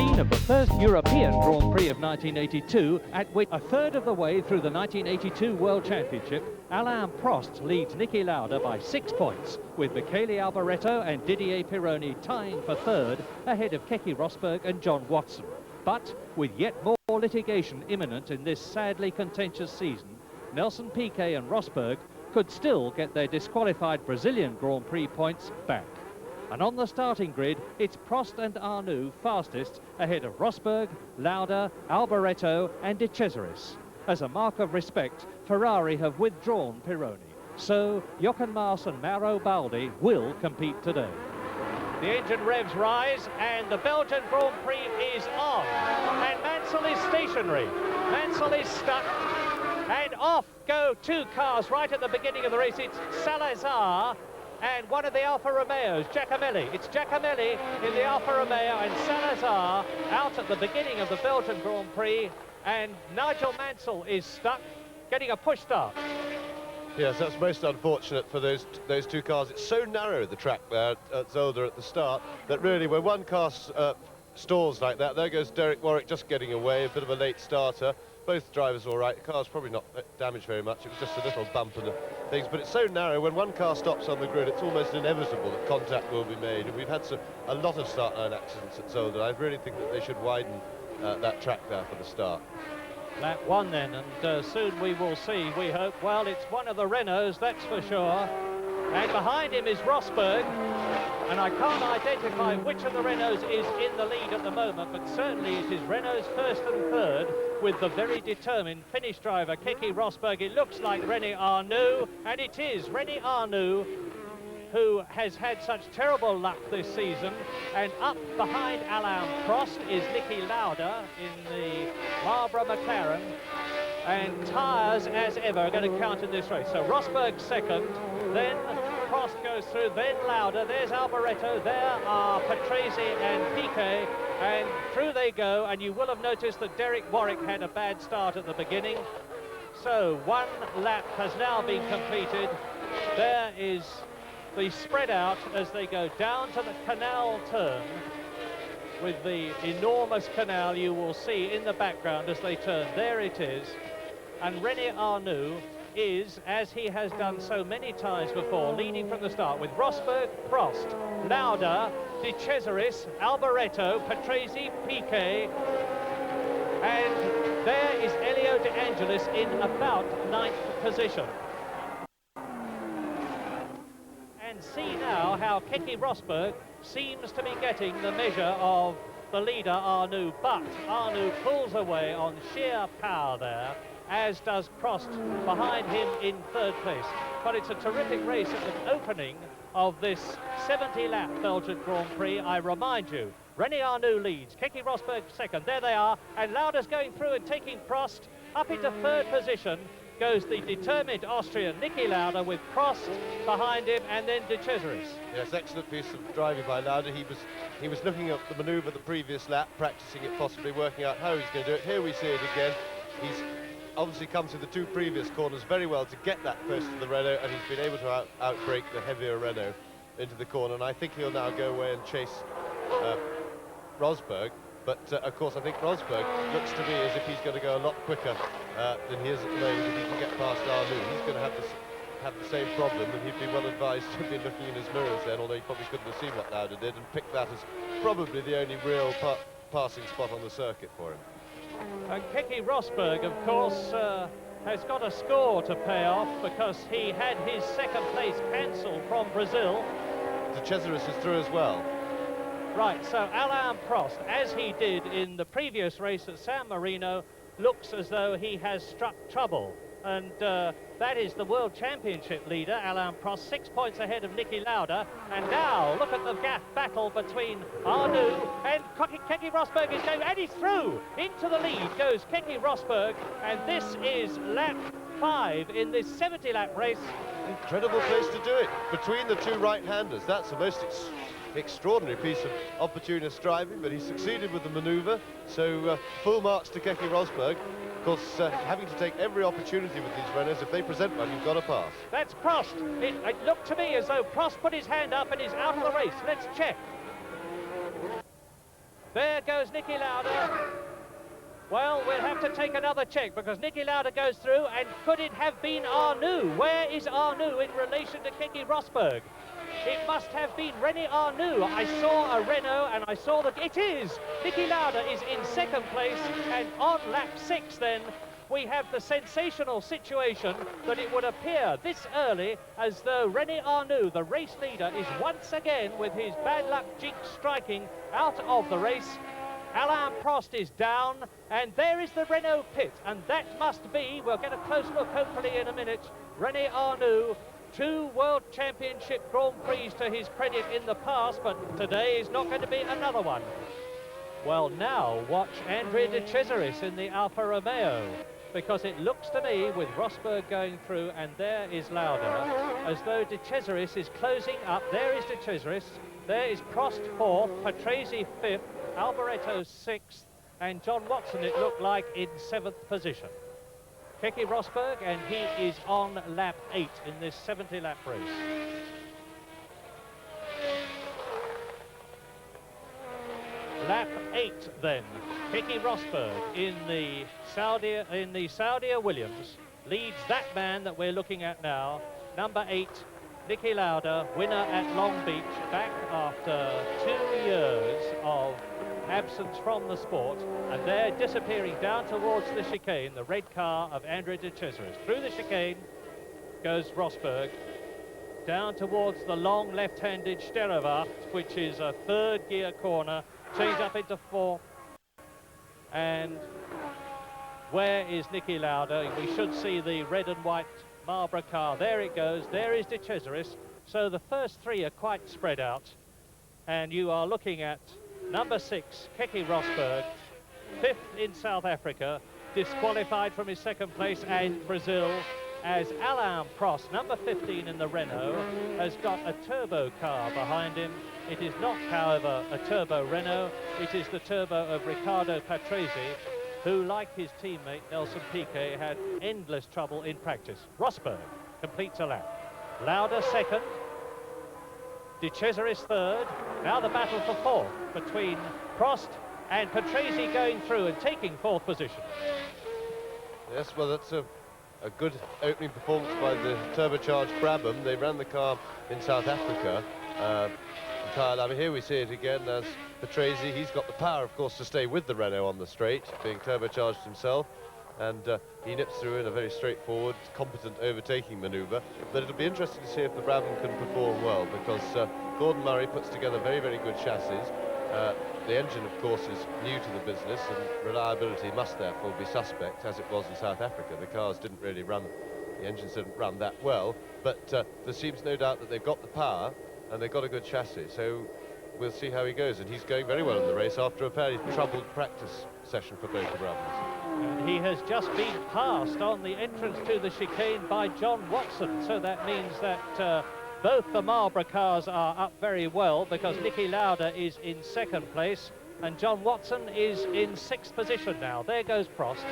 scene of the first European Grand Prix of 1982, at which a third of the way through the 1982 World Championship, Alain Prost leads Niki Lauda by 6 points, with Michele Alboreto and Didier Pironi tying for third, ahead of Keke Rosberg and John Watson. But with yet more litigation imminent in this sadly contentious season, Nelson Piquet and Rosberg could still get their disqualified Brazilian Grand Prix points back. And on the starting grid, it's Prost and Arnoux fastest, ahead of Rosberg, Lauda, Alboreto and De Cesaris. As a mark of respect, Ferrari have withdrawn Pironi. So Jochen Maas and Mauro Baldi will compete today. The engine revs rise and the Belgian Grand Prix is on. And Mansell is stationary. Mansell is stuck. And off go two cars right at the beginning of the race. It's Salazar and one of the Alfa Romeos, Giacomelli. It's Giacomelli in the Alfa Romeo and Salazar out at the beginning of the Belgian Grand Prix. And Nigel Mansell is stuck, getting a push start. Yes, that's most unfortunate for those two cars. It's so narrow, the track there at Zolder at the start, that really when one car stalls like that, there goes Derek Warwick just getting away, a bit of a late starter. Both drivers all right. The car's probably not damaged very much. It was just a little bump and things, but it's so narrow. When one car stops on the grid, it's almost inevitable that contact will be made. And we've had a lot of start line accidents at Zolder. I really think that they should widen that track there for the start. Lap one then, and soon we will see, we hope. Well, it's one of the Renaults, that's for sure. And behind him is Rosberg. And I can't identify which of the Renaults is in the lead at the moment, but certainly it is Renault's first and third with the very determined Finnish driver, Keke Rosberg. It looks like René Arnoux, and it is René Arnoux who has had such terrible luck this season. And up behind Alain Prost is Niki Lauda in the Marlboro McLaren. And tyres, as ever, are going to count in this race. So Rosberg second, then Prost goes through, then Lauda, there's Alboreto, there are Patrese and Piquet, and through they go. And you will have noticed that Derek Warwick had a bad start at the beginning. So one lap has now been completed. There is the spread out as they go down to the canal turn, with the enormous canal you will see in the background as they turn. There it is. And René Arnoux is, as he has done so many times before, leading from the start with Rosberg, Prost, Lauda, De Cesaris, Alboreto, Patrese, Piquet, and there is Elio De Angelis in about 9th position. And see now how Keke Rosberg seems to be getting the measure of the leader Arnoux, but Arnoux pulls away on sheer power there, as does Prost behind him in third place. But it's a terrific race at the opening of this 70-lap Belgian Grand Prix. I remind you, René Arnoux leads, Keke Rosberg second, there they are, and Lauda's going through and taking Prost up into third position. Goes the determined Austrian Niki Lauda with Prost behind him, and then De Cesaris. Yes, excellent piece of driving by Lauda. He was looking at the manoeuvre the previous lap, practicing it, possibly working out how he's going to do it. Here we see it again. He's obviously come through the two previous corners very well to get that first to the Renault, and he's been able to outbrake the heavier Renault into the corner. And I think he'll now go away and chase Rosberg. But, of course, I think Rosberg looks to me as if he's going to go a lot quicker than he is at the moment. If he can get past Arnoux, he's going to have the same problem, and he'd be well advised to be looking in his mirrors then, although he probably couldn't have seen what Lauda did, and picked that as probably the only real passing spot on the circuit for him. And Keke Rosberg, of course, has got a score to pay off because he had his second place cancelled from Brazil. De Cesaris is through as well. Right, so Alain Prost, as he did in the previous race at San Marino, looks as though he has struck trouble. And that is the World Championship leader, Alain Prost, 6 points ahead of Niki Lauda. And now, look at the battle between Arnoux and Keke Rosberg is going, and he's through! Into the lead goes Keke Rosberg, and this is lap 5 in this 70-lap race. Incredible place to do it, between the two right-handers. That's the most extraordinary piece of opportunist driving, but he succeeded with the manoeuvre, so full marks to Keke Rosberg. Of course, having to take every opportunity with these runners. If they present one, you've got to pass. That's Prost. It looked to me as though Prost put his hand up and is out of the race. Let's check. There goes Niki Lauda. Well, we'll have to take another check because Niki Lauda goes through, and could it have been Arnoux? Where is Arnoux in relation to Keke Rosberg? It must have been René Arnoux. I saw a Renault and I saw that it is. Niki Lauda is in second place, and on lap 6 then, we have the sensational situation that it would appear this early as though René Arnoux, the race leader, is once again, with his bad luck jinx striking, out of the race. Alain Prost is down, and there is the Renault pit, and that must be, we'll get a close look hopefully in a minute, René Arnoux. 2 World Championship Grand Prix to his credit in the past, but today is not going to be another one. Well, now watch Andrea De Cesaris in the Alfa Romeo, because it looks to me, with Rosberg going through and there is Lauda, as though De Cesaris is closing up. There is De Cesaris, there is Prost 4th, Patrese 5th, Alboreto 6th, and John Watson, it looked like, in 7th position. Keke Rosberg, and he is on lap 8 in this 70-lap race. Lap 8 then. Keke Rosberg in the Saudia Williams leads that man that we're looking at now, number 8, Niki Lauda, winner at Long Beach, back after 2 years of absence from the sport, and they're disappearing down towards the chicane, the red car of Andrea De Cesaris. Through the chicane goes Rosberg, down towards the long left-handed Sterrewacht, which is a 3rd gear corner, change up into 4th. And where is Niki Lauda? We should see the red and white Marlboro car. There it goes. There is De Cesaris. So the first 3 are quite spread out, and you are looking at number 6, Keke Rosberg, 5th in South Africa, disqualified from his 2nd place, and Brazil, as Alain Prost, number 15 in the Renault, has got a turbo car behind him. It is not, however, a turbo Renault. It is the turbo of Riccardo Patrese, who, like his teammate Nelson Piquet, had endless trouble in practice. Rosberg completes a lap. Lauda 2nd. De Cesaris 3rd. Now the battle for 4th between Prost and Patrese, going through and taking 4th position. Yes, well, that's a good opening performance by the turbocharged Brabham. They ran the car in South Africa. I mean, here we see it again as Patrese. He's got the power, of course, to stay with the Renault on the straight, being turbocharged himself. And he nips through in a very straightforward, competent overtaking manoeuvre. But it'll be interesting to see if the Brabham can perform well, because Gordon Murray puts together very, very good chassis. The engine, of course, is new to the business, and reliability must therefore be suspect, as it was in South Africa. The cars didn't really run, the engines didn't run that well, but there seems no doubt that they've got the power and they've got a good chassis. So we'll see how he goes, and he's going very well in the race after a fairly troubled practice session for both the Brabhams. And he has just been passed on the entrance to the chicane by John Watson, so that means that both the Marlboro cars are up very well, because Niki Lauda is in 2nd place and John Watson is in 6th position now. There goes Prost.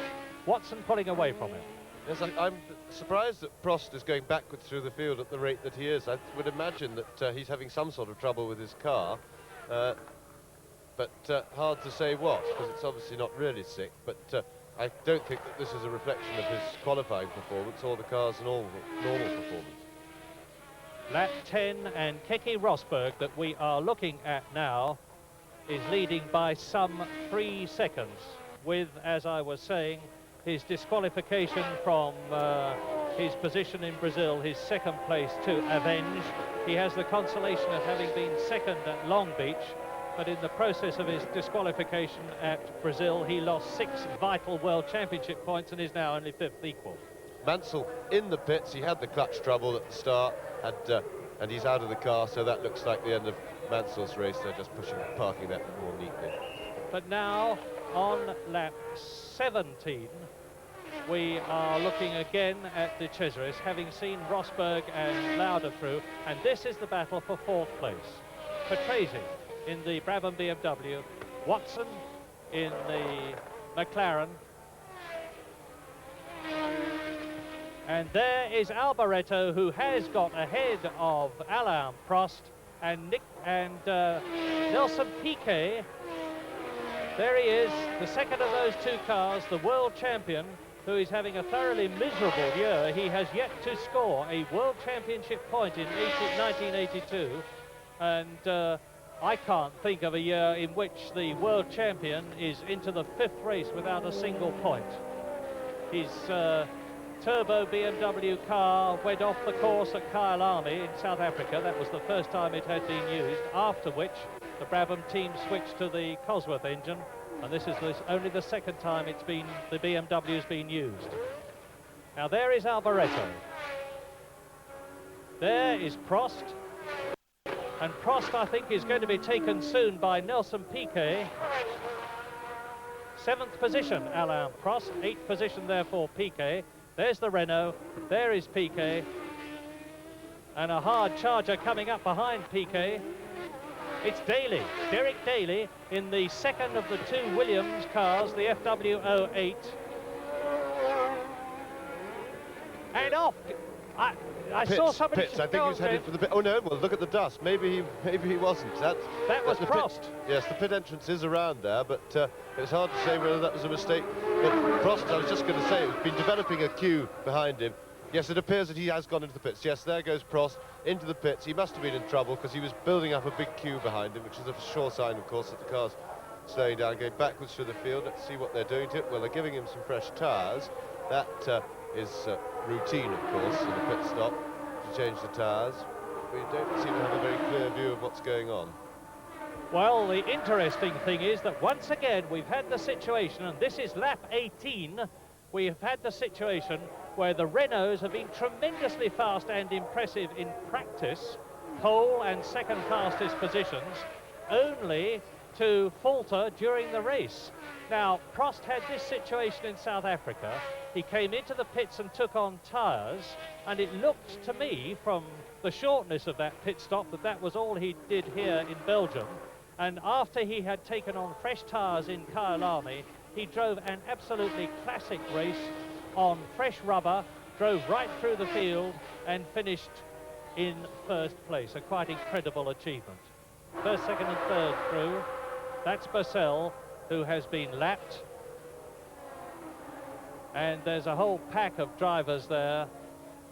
Watson pulling away from him. Yes, I'm surprised that Prost is going backwards through the field at the rate that he is. I would imagine that he's having some sort of trouble with his car, but hard to say what, because it's obviously not really sick. But I don't think that this is a reflection of his qualifying performance or the car's normal performance. Lap 10, and Keke Rosberg, that we are looking at now, is leading by some 3 seconds, with, as I was saying, his disqualification from his position in Brazil, his 2nd place, to avenge. He has the consolation of having been 2nd at Long Beach, but in the process of his disqualification at Brazil, he lost 6 vital World Championship points and is now only 5th equal. Mansell in the pits. He had the clutch trouble at the start, and he's out of the car, so that looks like the end of Mansell's race. They're just parking that more neatly. But now, on lap 17, we are looking again at De Cesaris, having seen Rosberg and Lauda through, and this is the battle for 4th place. Patrese in the Brabham BMW, Watson in the McLaren, and there is Alboreto, who has got ahead of Alain Prost, and Nelson Piquet There he is, the second of those two cars, the world champion, who is having a thoroughly miserable year. He has yet to score a world championship point in 1982, and I can't think of a year in which the world champion is into the 5th race without a single point. His turbo BMW car went off the course at Kyalami in South Africa. That was the first time it had been used, after which the Brabham team switched to the Cosworth engine, and this is only the second time the BMW's been used. Now there is Alboreto. There is Prost. And Prost, I think, is going to be taken soon by Nelson Piquet. 7th position, Alain Prost. 8th position, therefore, Piquet. There's the Renault. There is Piquet. And a hard charger coming up behind Piquet. It's Daly, Derek Daly, in the second of the two Williams cars, the FW08. And off. I saw somebody. Pitts. I think he was headed for the pit. Oh no! Well, look at the dust. Maybe he wasn't. That was Prost. Yes, the pit entrance is around there, but it's hard to say whether that was a mistake. But Prost, I was just going to say, has been developing a queue behind him. Yes, it appears that he has gone into the pits. Yes, there goes Prost into the pits. He must have been in trouble because he was building up a big queue behind him, which is a sure sign, of course, that the car's slowing down, going backwards through the field. Let's see what they're doing to it. Well, they're giving him some fresh tyres. That is routine, of course, in a pit stop, to change the tyres. We don't seem to have a very clear view of what's going on. Well, the interesting thing is that once again we've had the situation, and this is lap 18, we have had the situation where the Renaults have been tremendously fast and impressive in practice, pole and second fastest positions, only to falter during the race. Now, Prost had this situation in South Africa. He came into the pits and took on tyres, and it looked to me from the shortness of that pit stop that was all he did here in Belgium. And after he had taken on fresh tyres in Kyalami, he drove an absolutely classic race on fresh rubber, drove right through the field and finished in 1st place, a quite incredible achievement. 1st, 2nd and 3rd through. That's Purcell, who has been lapped. And there's a whole pack of drivers there,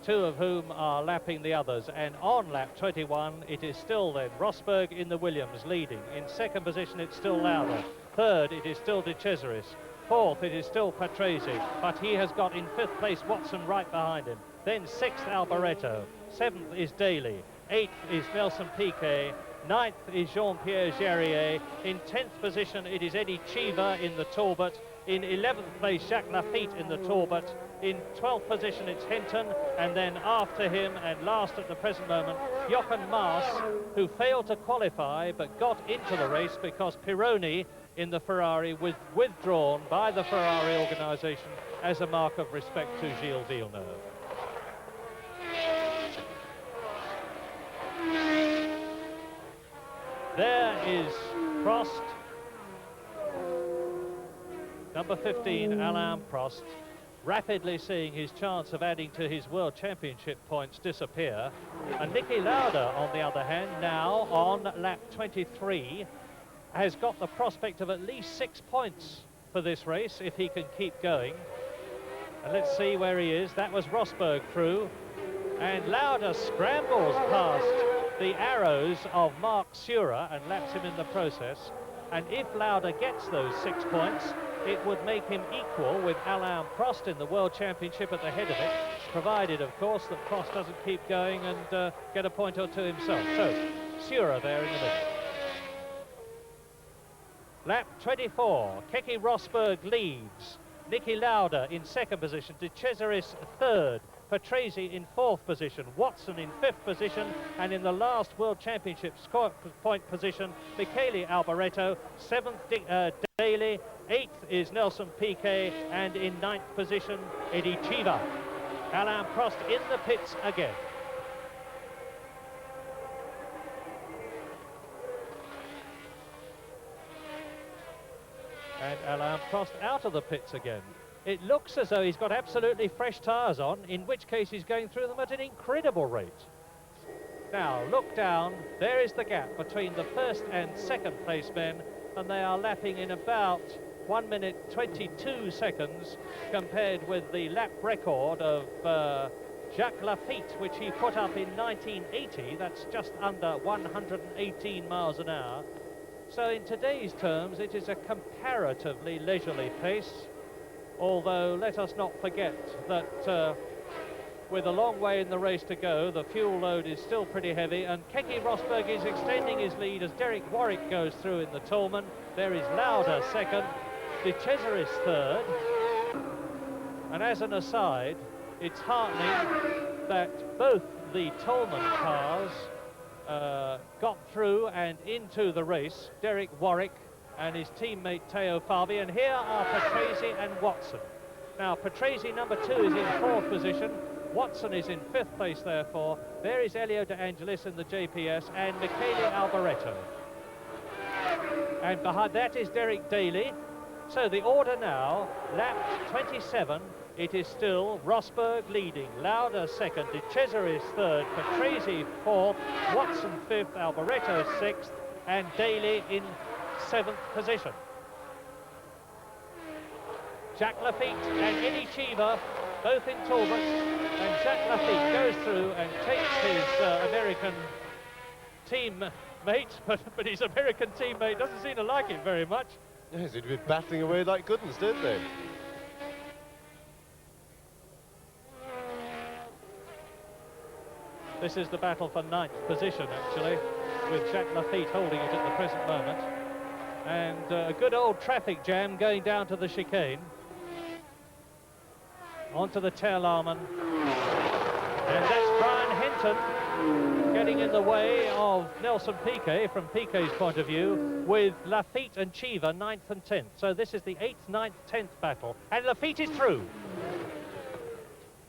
2 of whom are lapping the others. And on lap 21, it is still then Rosberg in the Williams leading. In 2nd position, it's still Lauda. 3rd, it is still De Cesaris. 4th, it is still Patrese, but he has got in 5th place Watson right behind him. Then 6th, Alboreto. 7th is Daly. 8th is Nelson Piquet. 9th is Jean-Pierre Jarier. In 10th position, it is Eddie Cheever in the Talbot. In 11th place, Jacques Lafitte in the Talbot. In 12th position, it's Hinton, and then after him, and last at the present moment, Jochen Maas, who failed to qualify but got into the race because Pironi in the Ferrari was withdrawn by the Ferrari organisation as a mark of respect to Gilles Villeneuve. There is Prost, number 15, Alain Prost, rapidly seeing his chance of adding to his World Championship points disappear. And Niki Lauda, on the other hand, now on lap 23, has got the prospect of at least 6 points for this race if he can keep going. And let's see where he is. That was Rosberg through. And Lauda scrambles past the arrows of Mark Sura and laps him in the process. And if Lauda gets those 6 points, it would make him equal with Alain Prost in the World Championship at the head of it, provided, of course, that Prost doesn't keep going and get a point or two himself. So, Sura there in the middle. Lap 24, Keke Rosberg leads. Niki Lauda in 2nd position, De Cesaris 3rd, Patrese in 4th position, Watson in 5th position, and in the last World Championship score point position, Michele Alboreto, 7th Daly, 8th is Nelson Piquet, and in 9th position, Eddie Cheever. Alain Prost in the pits again. And Alain Prost out of the pits again. It looks as though he's got absolutely fresh tyres on, in which case he's going through them at an incredible rate. Now, look down. There is the gap between the 1st and 2nd place men. and they are lapping in about 1 minute 22 seconds compared with the lap record of Jacques Lafitte, which he put up in 1980. That's just under 118 miles an hour. So in today's terms, it is a comparatively leisurely pace, although let us not forget that with a long way in the race to go, the fuel load is still pretty heavy, and Keke Rosberg is extending his lead as Derek Warwick goes through in the Toleman. There is Lauda second, De Cesaris third, and as an aside, it's heartening that both the Toleman cars got through and into the race, Derek Warwick and his teammate Teo Fabi, and here are Patrese and Watson. Now Patrese, number 2, is in 4th position, Watson is in 5th place therefore. There is Elio De Angelis in the JPS and Michele Alboreto. And behind that is Derek Daly. So the order now, lap 27, it is still Rosberg leading, Lauda second, De Cesaris third, Patrese fourth, Watson fifth, Alboreto sixth, and Daly in 7th position. Jacques Lafitte and Eddie Cheever, both in Talbot, and Jacques Lafitte goes through and takes his American teammate, but his American teammate doesn't seem to like it very much. Yes, they'd be battling away like goodness, didn't they? This is the battle for 9th position, actually, with Jacques Lafitte holding it at the present moment. And a good old traffic jam going down to the chicane. Onto the Terlarman. And that's Brian Hinton getting in the way of Nelson Piquet, from Piquet's point of view, with Lafitte and Cheever 9th and 10th. So this is the 8th, 9th, 10th battle. And Lafitte is through.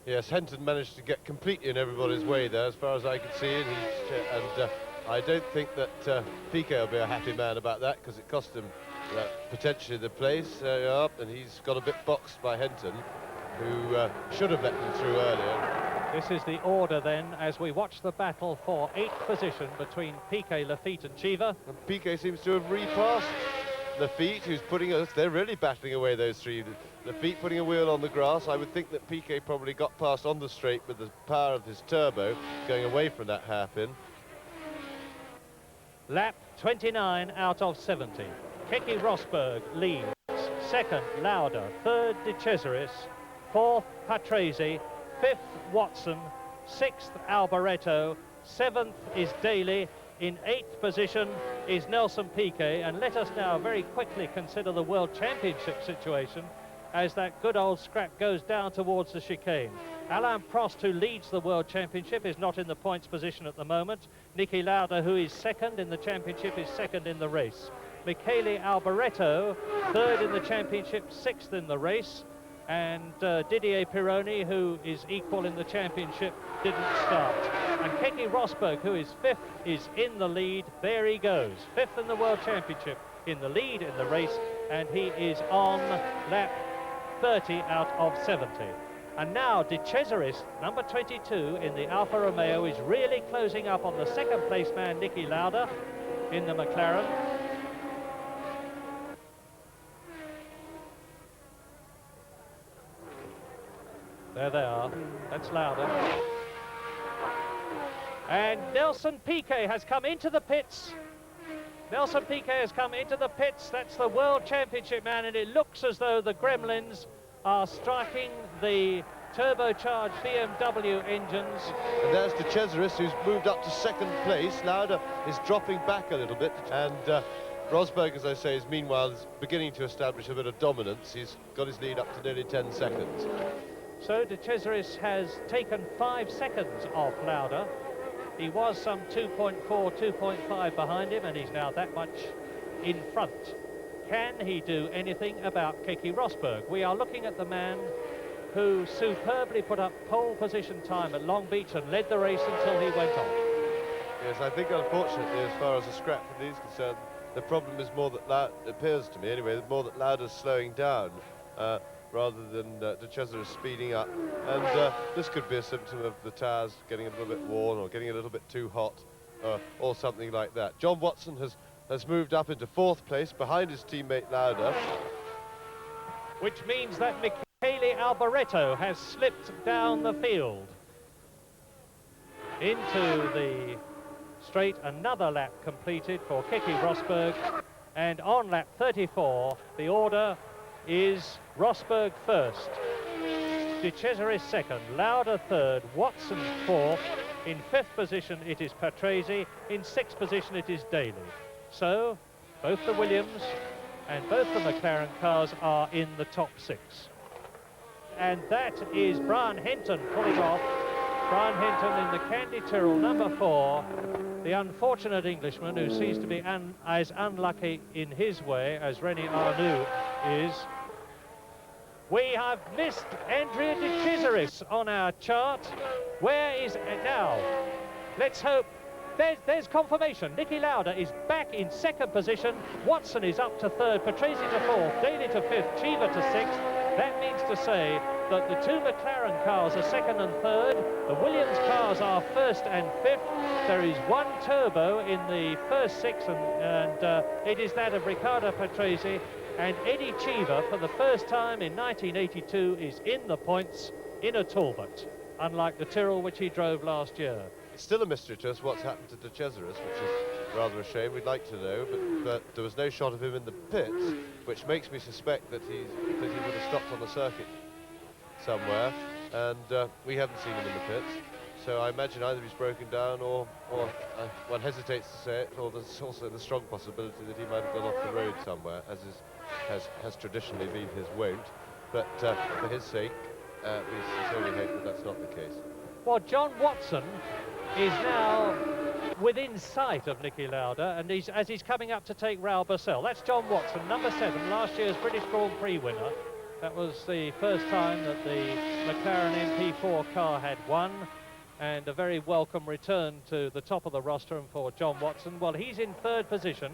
Yes, Henton managed to get completely in everybody's way there, as far as I could see, and I don't think that Piquet will be a happy man about that, because it cost him potentially the place, and he's got a bit boxed by Henton, who should have let him through earlier. This is the order then, as we watch the battle for 8th position between Piquet, Lafitte and Cheever. And Piquet seems to have repassed Lafitte, who's putting us, they're really battling away, those three. Lafitte putting a wheel on the grass. I would think that Piquet probably got past on the straight with the power of his turbo, going away from that hairpin. Lap 29 out of 70. Keke Rosberg leads. Second, Lauda. Third, De Cesaris. Fourth, Patrese. Fifth, Watson. Sixth, Alboreto. Seventh is Daly. In 8th position is Nelson Piquet. And let us now very quickly consider the World Championship situation as that good old scrap goes down towards the chicane. Alain Prost, who leads the World Championship, is not in the points position at the moment. Niki Lauda, who is second in the championship, is second in the race. Michele Alboreto, third in the championship, sixth in the race. And Didier Pironi, who is equal in the championship, didn't start. And Keke Rosberg, who is fifth, is in the lead. There he goes, fifth in the World Championship, in the lead in the race, and he is on lap 30 out of 70. And now De Cesaris, number 22 in the Alfa Romeo, is really closing up on the second place man Niki Lauda in the McLaren. There they are. That's Lauda. And Nelson Piquet has come into the pits. Nelson Piquet has come into the pits. That's the World Championship man, and it looks as though the gremlins are striking the turbocharged BMW engines. And there's De Cesaris, who's moved up to 2nd place. Lauda is dropping back a little bit, and Rosberg, as I say, is meanwhile beginning to establish a bit of dominance. He's got his lead up to nearly 10 seconds. So De Cesaris has taken 5 seconds off Lauda. He was some 2.4, 2.5 behind him, and he's now that much in front. Can he do anything about Keke Rosberg? We are looking at the man who superbly put up pole position time at Long Beach and led the race until he went off. Yes, I think unfortunately, as far as the scrap for these concerned, the problem is more that it appears to me anyway, more that Lauda's slowing down rather than De Cesaris speeding up. And this could be a symptom of the tyres getting a little bit worn or getting a little bit too hot or something like that. John Watson has has moved up into 4th place behind his teammate Lauda. Which means that Michele Alboreto has slipped down the field into the straight. Another lap completed for Keke Rosberg, and on lap 34 the order is Rosberg first, De Cesaris second, Lauda third, Watson fourth, in 5th position it is Patrese, in 6th position it is Daly. So both the Williams and both the McLaren cars are in the top 6. And that is Brian Hinton pulling off. Brian Hinton in the Candy Tyrrell number 4, the unfortunate Englishman who seems to be as unlucky in his way as René Arnoux is. We have missed Andrea De Cesaris on our chart. Where is it now? Let's hope. There's confirmation. Niki Lauda is back in 2nd position. Watson is up to 3rd, Patrese to 4th, Daly to 5th, Cheever to 6th. That means to say that the 2 McLaren cars are 2nd and 3rd. The Williams cars are 1st and 5th. There is 1 turbo in the first 6, and it is that of Riccardo Patrese. And Eddie Cheever, for the first time in 1982, is in the points in a Talbot, unlike the Tyrrell which he drove last year. It's still a mystery to us what's happened to De Cesaris, which is rather a shame. We'd like to know, but there was no shot of him in the pits, which makes me suspect that he would have stopped on the circuit somewhere, and we haven't seen him in the pits. So I imagine either he's broken down, or one hesitates to say it, or there's also the strong possibility that he might have gone off the road somewhere, as has traditionally been his wont. But for his sake, we sincerely hope that that's not the case. Well, John Watson is now within sight of Niki Lauda, and as he's coming up to take Raoul Bussell. That's John Watson, number 7, last year's British Grand Prix winner. That was the first time that the McLaren MP4 car had won, and a very welcome return to the top of the rostrum for John Watson. Well, he's in 3rd position.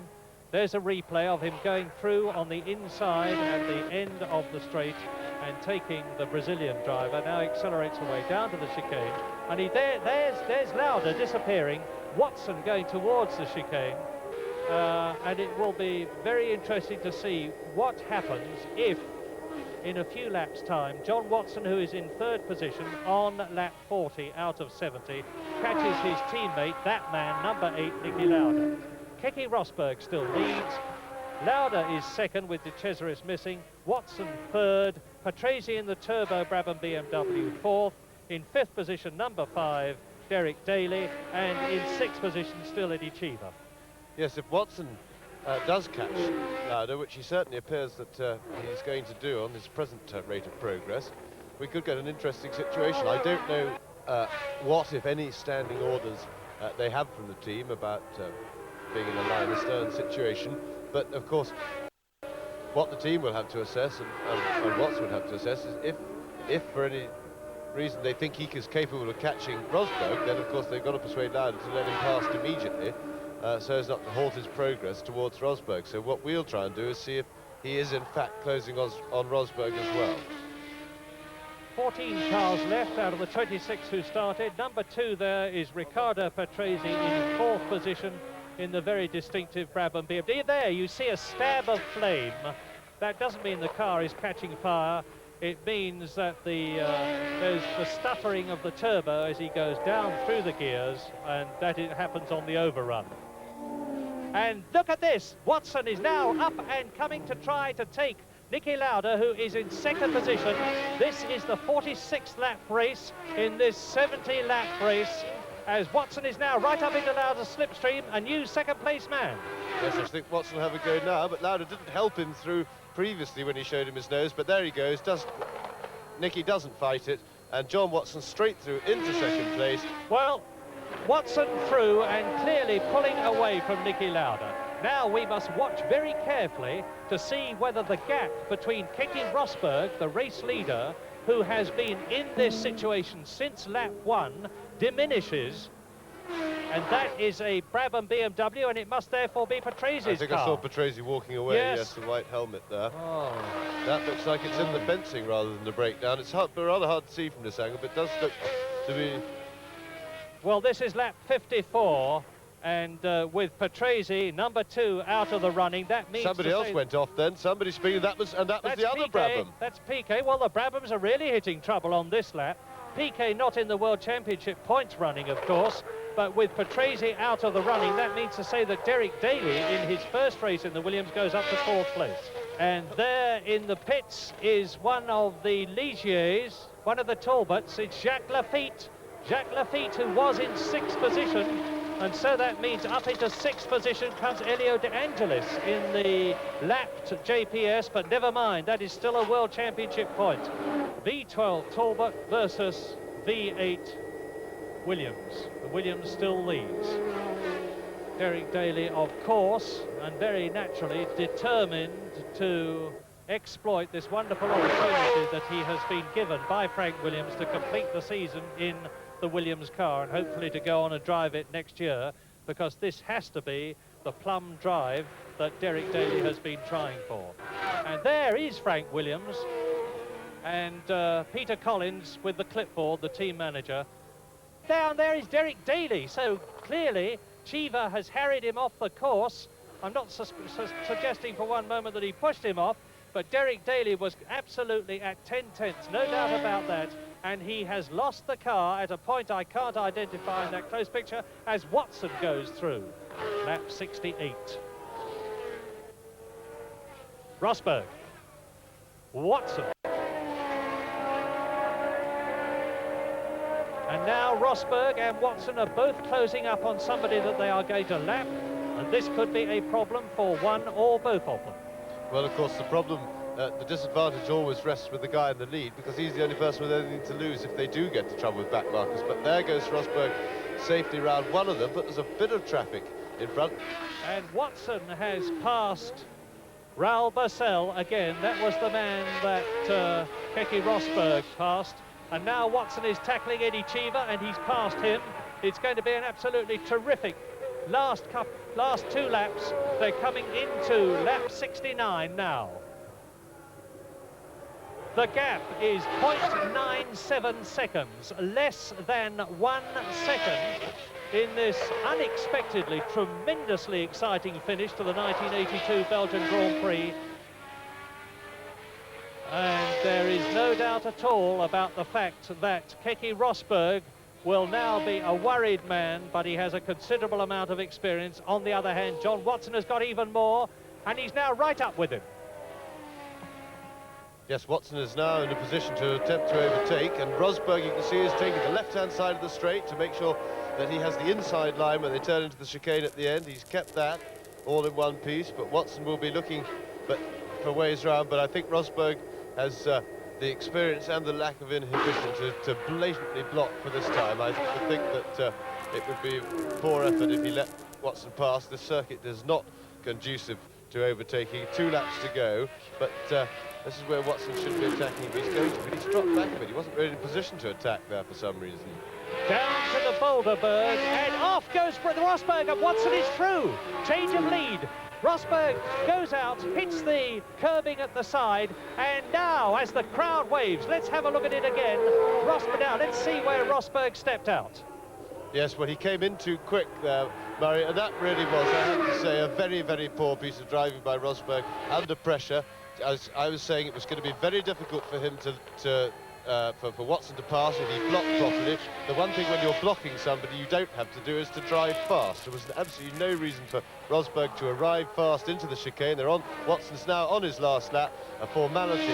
There's a replay of him going through on the inside at the end of the straight and taking the Brazilian driver. Now accelerates away down to the chicane, and there's Lauda disappearing, Watson going towards the chicane, and it will be very interesting to see what happens if in a few laps time John Watson, who is in 3rd position on lap 40 out of 70, catches his teammate, that man number 8, Niki Lauda. Keke Rosberg still leads. Lauda is 2nd with De Cesaris missing. Watson 3rd. Patrese in the turbo Brabham BMW 4th. In 5th position, number 5, Derek Daly. And in 6th position, still Eddie Cheever. Yes, if Watson does catch Lauda, which he certainly appears that he's going to do on his present rate of progress, we could get an interesting situation. I don't know what, if any, standing orders they have from the team about being in a line astern situation, but of course what the team will have to assess and Watson would have to assess is if for any reason they think he is capable of catching Rosberg, then of course they've got to persuade Lauda to let him past immediately, so as not to halt his progress towards Rosberg. So what we'll try and do is see if he is in fact closing on Rosberg as well. 14 cars left out of the 26 who started. Number 2 there is Riccardo Patrese in 4th position in the very distinctive Brabham BMW. There you see a stab of flame. That doesn't mean the car is catching fire. It means that there's the stuttering of the turbo as he goes down through the gears, and that it happens on the overrun. And look at this, Watson is now up and coming to try to take Niki Lauda, who is in 2nd position. This is the 46th lap race in this 70 lap race, as Watson is now right up into Lauda's slipstream, a new 2nd place man. Yes, I think Watson will have a go now, but Lauda didn't help him through previously when he showed him his nose, but there he goes. Niki doesn't fight it, and John Watson straight through into 2nd place. Well, Watson through and clearly pulling away from Niki Lauda. Now we must watch very carefully to see whether the gap between Keke Rosberg, the race leader, who has been in this situation since lap 1, diminishes, and that is a Brabham BMW, and it must therefore be Patrese's I think car. I saw Patrese walking away, yes, the white helmet there. Oh. That looks like it's in the fencing rather than the breakdown. It's rather hard to see from this angle, but it does look to be... Well, this is lap 54, And with Patrese, number 2, out of the running, that means somebody else went off then. Somebody speeding. That was the other Brabham. That's Piquet. Well, the Brabhams are really hitting trouble on this lap. Piquet not in the World Championship points running, of course, but with Patrese out of the running, that means to say that Derek Daly, in his first race in the Williams, goes up to 4th place. And there in the pits is one of the Ligiers, one of the Talbots. It's Jacques Lafitte. Jacques Lafitte, who was in 6th position. And so that means up into 6th position comes Elio De Angelis in the lapped JPS, but never mind, that is still a World Championship point. V12 Talbot versus V8 Williams. The Williams still leads. Derek Daly, of course, and very naturally determined to exploit this wonderful opportunity that he has been given by Frank Williams to complete the season in the Williams car and hopefully to go on and drive it next year, because this has to be the plum drive that Derek Daly has been trying for. And there is Frank Williams and Peter Collins with the clipboard, the team manager. Down there is Derek Daly, so clearly Cheever has harried him off the course. I'm not suggesting for one moment that he pushed him off, but Derek Daly was absolutely at 10/10, no doubt about that. And he has lost the car at a point I can't identify in that close picture as Watson goes through. Lap 68. Rosberg. Watson. And now Rosberg and Watson are both closing up on somebody that they are going to lap. And this could be a problem for one or both of them. Well, of course, the problem, the disadvantage always rests with the guy in the lead, because he's the only person with anything to lose if they do get to trouble with back markers. But there goes Rosberg safely round one of them, but there's a bit of traffic in front. And Watson has passed Raoul Barcel again. That was the man that Keke Rosberg passed. And now Watson is tackling Eddie Cheever, and he's passed him. It's going to be an absolutely terrific last 2 laps. They're coming into lap 69 now. The gap is 0.97 seconds, less than 1 second in this unexpectedly, tremendously exciting finish to the 1982 Belgian Grand Prix. And there is no doubt at all about the fact that Keke Rosberg will now be a worried man, but he has a considerable amount of experience. On the other hand, John Watson has got even more, and he's now right up with him. Yes, Watson is now in a position to attempt to overtake, and Rosberg, you can see, is taking the left-hand side of the straight to make sure that he has the inside line when they turn into the chicane at the end. He's kept that all in one piece, but Watson will be looking for ways around. But I think Rosberg has the experience and the lack of inhibition to blatantly block for this time. I think that it would be poor effort if he let Watson pass. The circuit is not conducive to overtaking. 2 laps to go, but this is where Watson should be attacking if he's going to, but he's dropped back a bit. He wasn't really in position to attack there for some reason. Down to the Boulderberg, and off goes Rosberg, and Watson is through. Change of lead. Rosberg goes out, hits the curbing at the side, and now, as the crowd waves, let's have a look at it again. Rosberg, now let's see where Rosberg stepped out. Yes, well, he came in too quick there, Murray, and that really was, I have to say, a very, very poor piece of driving by Rosberg under pressure. As I was saying, it was going to be very difficult for him for Watson to pass if he blocked properly. The one thing when you're blocking somebody you don't have to do is to drive fast. There was absolutely no reason for Rosberg to arrive fast into the chicane. Watson's now on his last lap, a formality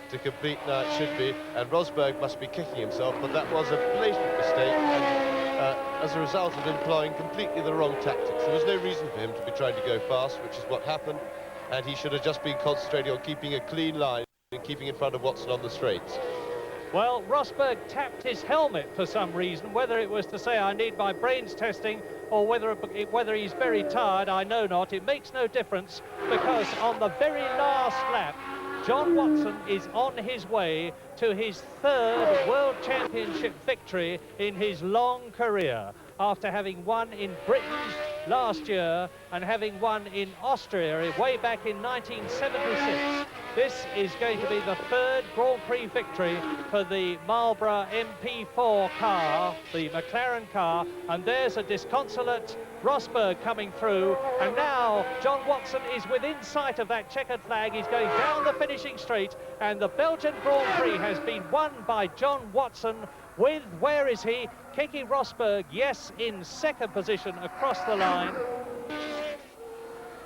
to complete now it should be, and Rosberg must be kicking himself, but that was a blatant mistake, and as a result of employing completely the wrong tactics. There was no reason for him to be trying to go fast, which is what happened, and he should have just been concentrating on keeping a clean line and keeping in front of Watson on the straights. Well, Rosberg tapped his helmet for some reason, whether it was to say I need my brains testing or whether he's very tired, I know not. It makes no difference, because on the very last lap, John Watson is on his way to his 3rd World Championship victory in his long career, after having won in Britain last year and having won in Austria way back in 1976. This is going to be the third Grand Prix victory for the Marlborough MP4 car, the McLaren car, and there's a disconsolate Rosberg coming through, and now John Watson is within sight of that checkered flag. He's going down the finishing straight, and the Belgian Grand Prix has been won by John Watson with, where is he? Keke Rosberg, yes, in second position across the line.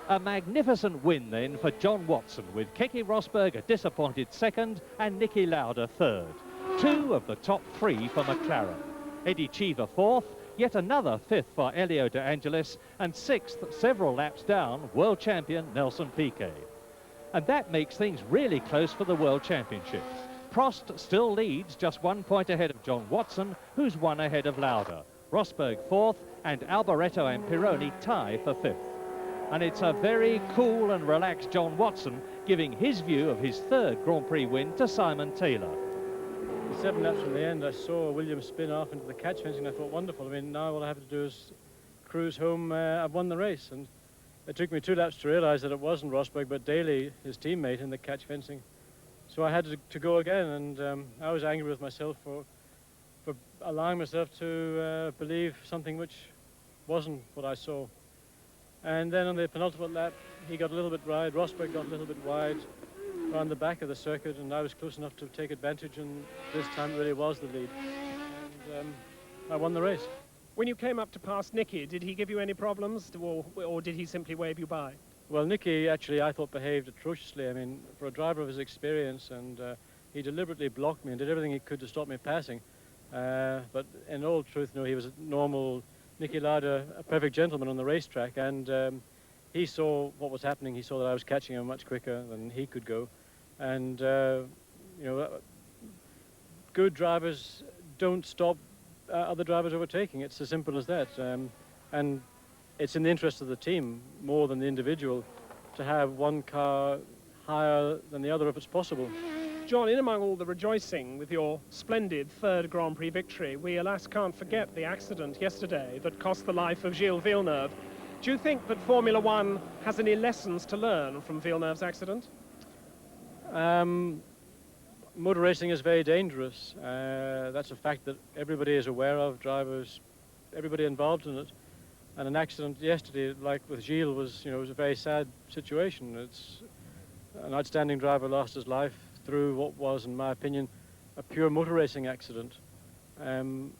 A magnificent win then for John Watson, with Keke Rosberg a disappointed second and Niki Lauda third. Two of the top three for McLaren. Eddie Cheever fourth, yet another fifth for Elio De Angelis, and sixth, several laps down, world champion Nelson Piquet. And that makes things really close for the World Championships. Prost still leads, just 1 point ahead of John Watson, who's one ahead of Lauda. Rosberg fourth, and Alboreto and Pironi tie for fifth. And it's a very cool and relaxed John Watson giving his view of his third Grand Prix win to Simon Taylor. 7 laps from the end, I saw Williams spin off into the catch fencing. I thought, wonderful. I mean, now all I have to do is cruise home. I've won the race. And it took me 2 laps to realize that it wasn't Rosberg, but Daly, his teammate, in the catch fencing. So I had to go again, and I was angry with myself for allowing myself to believe something which wasn't what I saw. And then on the penultimate lap, he got a little bit wide, Rosberg got a little bit wide around the back of the circuit, and I was close enough to take advantage, and this time it really was the lead. And I won the race. When you came up to pass Niki, did he give you any problems, or did he simply wave you by? Well, Niki actually, I thought, behaved atrociously. I mean, for a driver of his experience, and he deliberately blocked me and did everything he could to stop me passing. But in all truth, no, he was a normal Niki Lauda, a perfect gentleman on the racetrack, and he saw what was happening. He saw that I was catching him much quicker than he could go. And, you know, good drivers don't stop other drivers overtaking. It's as simple as that. And it's in the interest of the team, more than the individual, to have one car higher than the other if it's possible. John, in among all the rejoicing with your splendid third Grand Prix victory, we alas can't forget the accident yesterday that cost the life of Gilles Villeneuve. Do you think that Formula One has any lessons to learn from Villeneuve's accident? Motor racing is very dangerous. That's a fact that everybody is aware of, drivers, everybody involved in it. And an accident yesterday, like with Gilles, was, you know, was a very sad situation. It's an outstanding driver lost his life through what was, in my opinion, a pure motor racing accident. And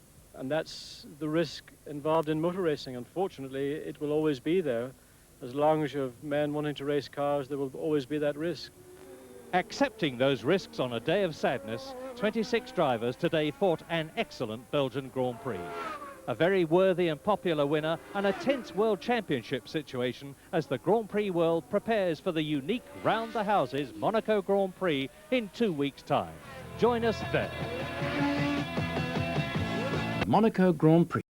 that's the risk involved in motor racing. Unfortunately, it will always be there. As long as you have men wanting to race cars, there will always be that risk. Accepting those risks on a day of sadness, 26 drivers today fought an excellent Belgian Grand Prix. A very worthy and popular winner, and a tense World Championship situation as the Grand Prix world prepares for the unique round the houses Monaco Grand Prix in 2 weeks' time. Join us there. Monaco Grand Prix.